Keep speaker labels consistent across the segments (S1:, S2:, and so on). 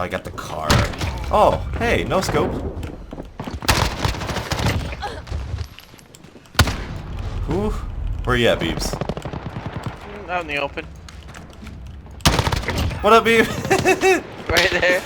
S1: I got the car. Oh, hey, no scope. Ooh, where you at, Beebs?
S2: Out in the open.
S1: What up, Beeb?
S2: Right there.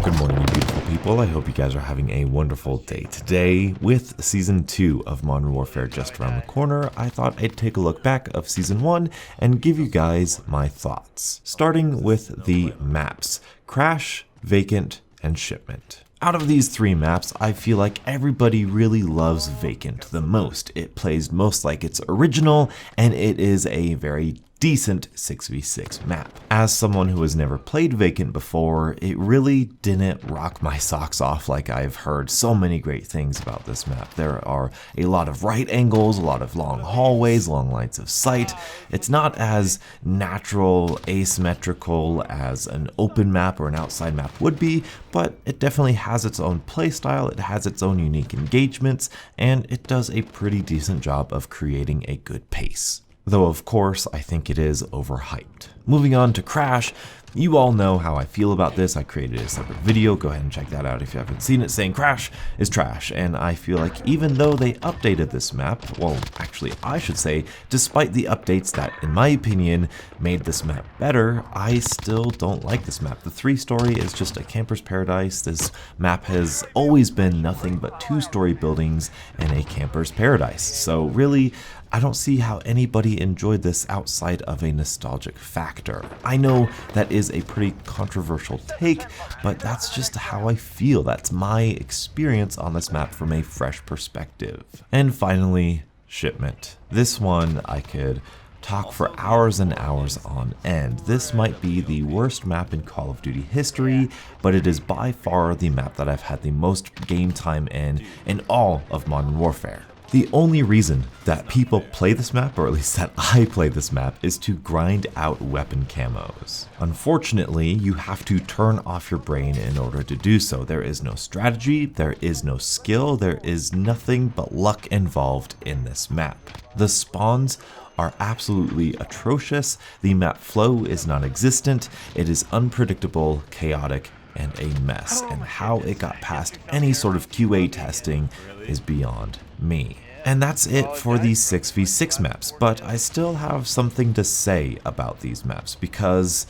S1: Good morning, you beautiful people. I hope you guys are having a wonderful day today. With Season 2 of Modern Warfare just around the corner, I thought I'd take a look back of Season 1 and give you guys my thoughts. Starting with the maps: Crash, Vacant, and Shipment. Out of these three maps, I feel like everybody really loves Vacant the most. It plays most like it's original, and it is a very decent 6v6 map. As someone who has never played Vacant before, it really didn't rock my socks off like I've heard so many great things about this map. There are a lot of right angles, a lot of long hallways, long lines of sight. It's not as natural, asymmetrical as an open map or an outside map would be, but it definitely has its own playstyle, it has its own unique engagements, and it does a pretty decent job of creating a good pace. Though of course, I think it is overhyped. Moving on to Crash, you all know how I feel about this. I created a separate video, go ahead and check that out if you haven't seen it, saying Crash is trash. And I feel like even though they updated this map, well, actually I should say, despite the updates that, in my opinion, made this map better, I still don't like this map. The 3-story is just a camper's paradise. This map has always been nothing but 2-story buildings and a camper's paradise. So really, I don't see how anybody enjoyed this outside of a nostalgic factor. I know that is a pretty controversial take, but that's just how I feel. That's my experience on this map from a fresh perspective. And finally, Shipment. This one I could talk for hours and hours on end. This might be the worst map in Call of Duty history, but it is by far the map that I've had the most game time in all of Modern Warfare. The only reason that people play this map, or at least that I play this map, is to grind out weapon camos. Unfortunately, you have to turn off your brain in order to do so. There is no strategy, there is no skill, there is nothing but luck involved in this map. The spawns are absolutely atrocious, the map flow is non-existent, it is unpredictable, chaotic, and a mess, and how it got past any sort of QA testing is beyond me. And that's it for these 6v6 maps, but I still have something to say about these maps because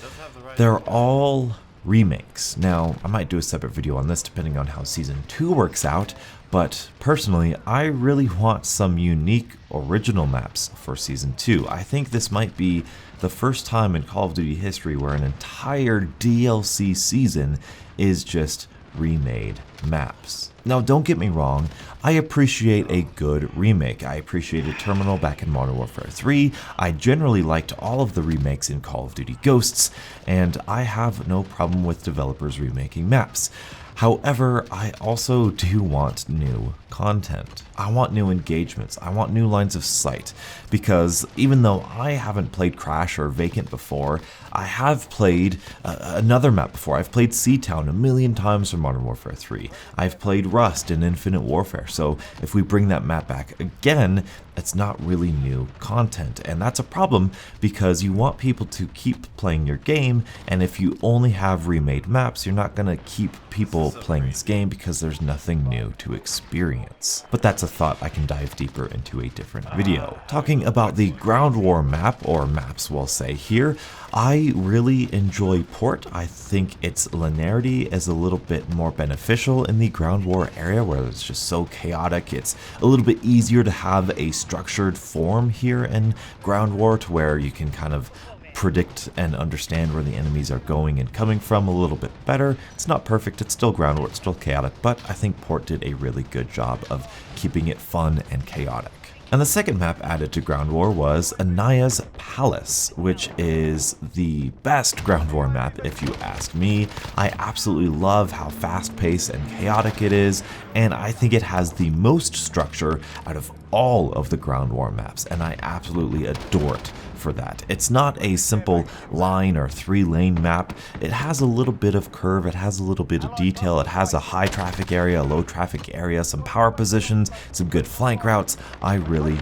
S1: they're all remakes. Now, I might do a separate video on this depending on how Season 2 works out, but personally, I really want some unique original maps for Season 2. I think this might be the first time in Call of Duty history where an entire DLC season is just remade maps. Now, don't get me wrong, I appreciate a good remake. I appreciated Terminal back in Modern Warfare 3, I generally liked all of the remakes in Call of Duty Ghosts, and I have no problem with developers remaking maps. However, I also do want new content. I want new engagements. I want new lines of sight, because even though I haven't played Crash or Vacant before, I have played another map before. I've played Seatown a million times from Modern Warfare 3. I've played Rust in Infinite Warfare, so if we bring that map back again, it's not really new content, and that's a problem because you want people to keep playing your game, and if you only have remade maps, you're not going to keep people playing this game because there's nothing new to experience. But that's a thought I can dive deeper into a different video. Talking about the Ground War map, or maps we'll say here, I really enjoy Port. I think its linearity is a little bit more beneficial in the Ground War area where it's just so chaotic. It's a little bit easier to have a structured form here in Ground War to where you can kind of predict and understand where the enemies are going and coming from a little bit better. It's not perfect, it's still Ground War, it's still chaotic, but I think Port did a really good job of keeping it fun and chaotic. And the second map added to Ground War was Anaya's Palace, which is the best Ground War map if you ask me. I absolutely love how fast-paced and chaotic it is, and I think it has the most structure out of all of the Ground War maps, and I absolutely adore it for that. It's not a simple line or 3-lane map. It has a little bit of curve, it has a little bit of detail, it has a high traffic area, a low traffic area, some power positions, some good flank routes. I really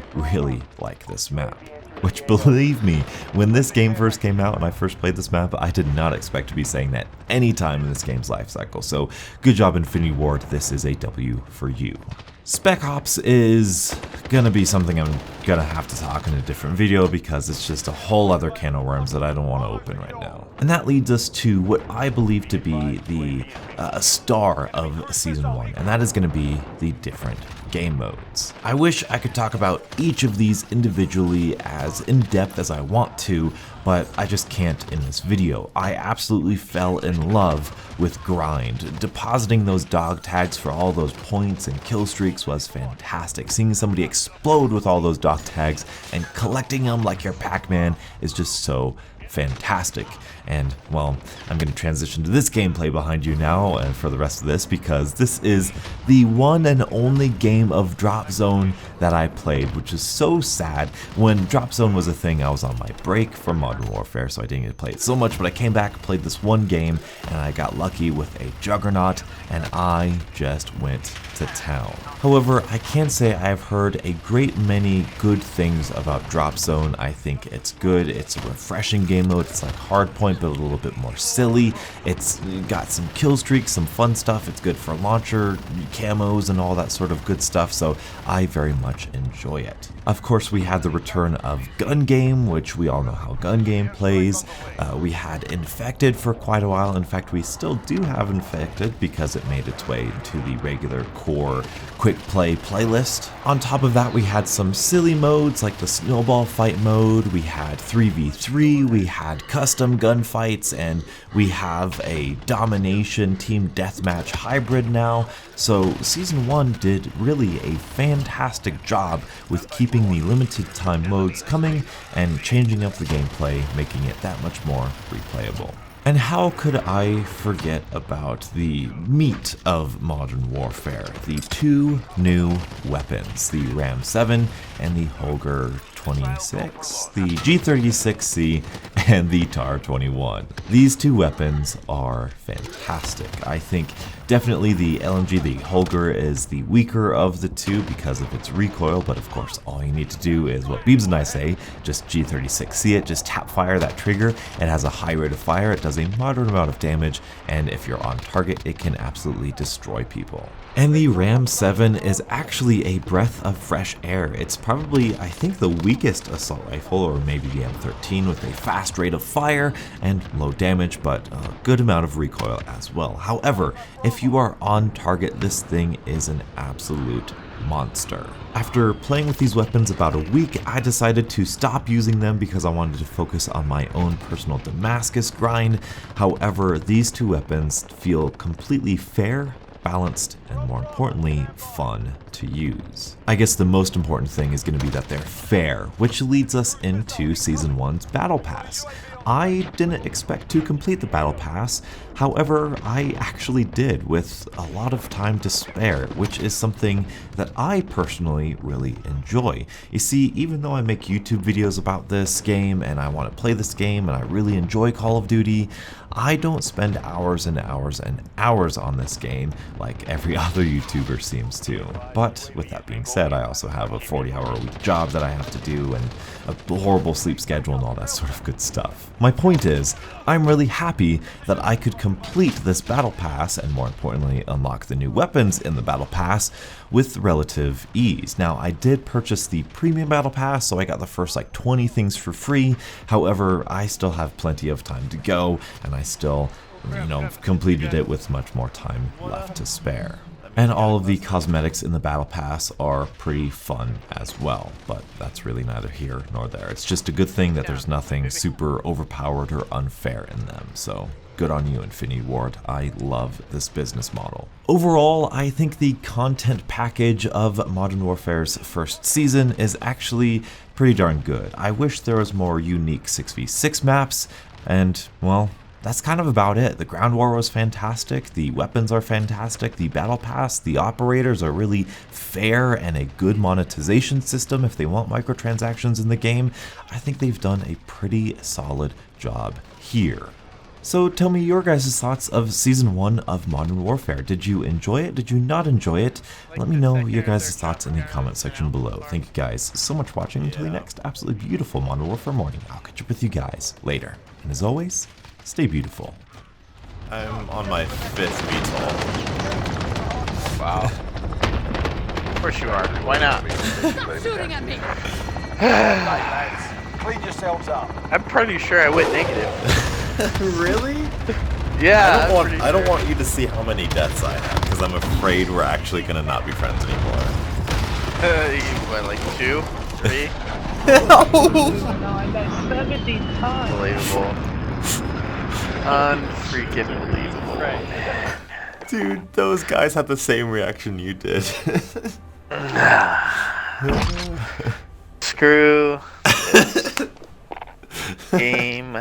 S1: like this map. Which, believe me, when this game first came out and I first played this map, I did not expect to be saying that any time in this game's life cycle. So good job, Infinity Ward. This is a W for you. Spec Ops is gonna be something I'm gonna have to talk in a different video because it's just a whole other can of worms that I don't want to open right now. And that leads us to what I believe to be the star of Season 1, and that is gonna be the different game modes. I wish I could talk about each of these individually as in-depth as I want to, but I just can't in this video. I absolutely fell in love with Grind. Depositing those dog tags for all those points and kill streaks was fantastic. Seeing somebody explode with all those dog tags and collecting them like your Pac-Man is just so fantastic. And well, I'm going to transition to this gameplay behind you now and for the rest of this, because this is the one and only game of Drop Zone that I played, which is so sad. When Drop Zone was a thing, I was on my break from Modern Warfare, so I didn't get to play it so much, but I came back, played this one game, and I got lucky with a Juggernaut, and I just went to town. However, I can say I've heard a great many good things about Drop Zone. I think it's good. It's a refreshing game mode. It's like Hardpoint, but a little bit more silly. It's got some kill streaks, some fun stuff. It's good for launcher, camos, and all that sort of good stuff, so I very much enjoy it. Of course, we had the return of Gun Game, which we all know how Gun Game plays. We had Infected for quite a while. In fact, we still do have Infected because it made its way into the regular core quick play playlist. On top of that, we had some silly modes like the snowball fight mode. We had 3v3, we had custom gunfights, and we have a domination team deathmatch hybrid now. So Season 1 did really a fantastic job with keeping the limited time modes coming and changing up the gameplay, making it that much more replayable. And how could I forget about the meat of Modern Warfare, the two new weapons, the Ram 7 and the Holger 26, the G36C and the TAR 21. These two weapons are fantastic. I think definitely the LMG, the Holger, is the weaker of the two because of its recoil, but of course all you need to do is what Beebs and I say, just G36C it, just tap fire that trigger. It has a high rate of fire, it does a moderate amount of damage, and if you're on target, it can absolutely destroy people. And the Ram 7 is actually a breath of fresh air. It's probably, I think, the weakest assault rifle, or maybe the M13, with a fast rate of fire and low damage, but a good amount of recoil as well. However, if you are on target, this thing is an absolute monster. After playing with these weapons about a week, I decided to stop using them because I wanted to focus on my own personal Damascus grind. However, these two weapons feel completely fair, balanced, and more importantly, fun to use. I guess the most important thing is going to be that they're fair, which leads us into Season 1's Battle Pass. I didn't expect to complete the Battle Pass, however, I actually did with a lot of time to spare, which is something that I personally really enjoy. You see, even though I make YouTube videos about this game and I want to play this game and I really enjoy Call of Duty, I don't spend hours and hours and hours on this game like every other YouTuber seems to. But with that being said, I also have a 40-hour-a-week job that I have to do and a horrible sleep schedule and all that sort of good stuff. My point is, I'm really happy that I could complete this Battle Pass and more importantly unlock the new weapons in the Battle Pass with relative ease. Now, I did purchase the Premium Battle Pass, so I got the first like 20 things for free. However, I still have plenty of time to go and I still, completed it with much more time left to spare. And all of the cosmetics in the Battle Pass are pretty fun as well, but that's really neither here nor there. It's just a good thing that there's nothing super overpowered or unfair in them, so good on you, Infinity Ward. I love this business model. Overall, I think the content package of Modern Warfare's first season is actually pretty darn good. I wish there was more unique 6v6 maps, and, well, that's kind of about it. The ground war was fantastic, the weapons are fantastic, the battle pass, the operators are really fair and a good monetization system if they want microtransactions in the game. I think they've done a pretty solid job here. So tell me your guys' thoughts of Season 1 of Modern Warfare. Did you enjoy it? Did you not enjoy it? Let me know your guys' thoughts in the comment section below. Thank you guys so much for watching. Until the next absolutely beautiful Modern Warfare morning, I'll catch up with you guys later. And as always, stay beautiful.
S3: I'm on my 5th VTOL.
S2: Wow. Of course you are. Why not?
S4: Stop shooting at me!
S5: Lads, clean yourselves up.
S2: I'm pretty sure I went negative.
S3: Really?
S2: Yeah.
S3: I don't want you to see how many deaths I have, because I'm afraid we're actually gonna not be friends anymore.
S2: What, like 2? 3?
S6: No, I died 70 times.
S2: Unbelievable. Unfreaking believable.
S6: Right.
S3: Dude, those guys had the same reaction you did.
S2: Screw this game.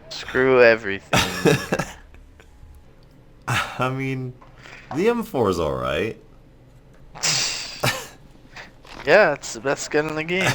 S2: Screw everything.
S3: I mean, the M4 is alright.
S2: Yeah, it's the best gun in the game.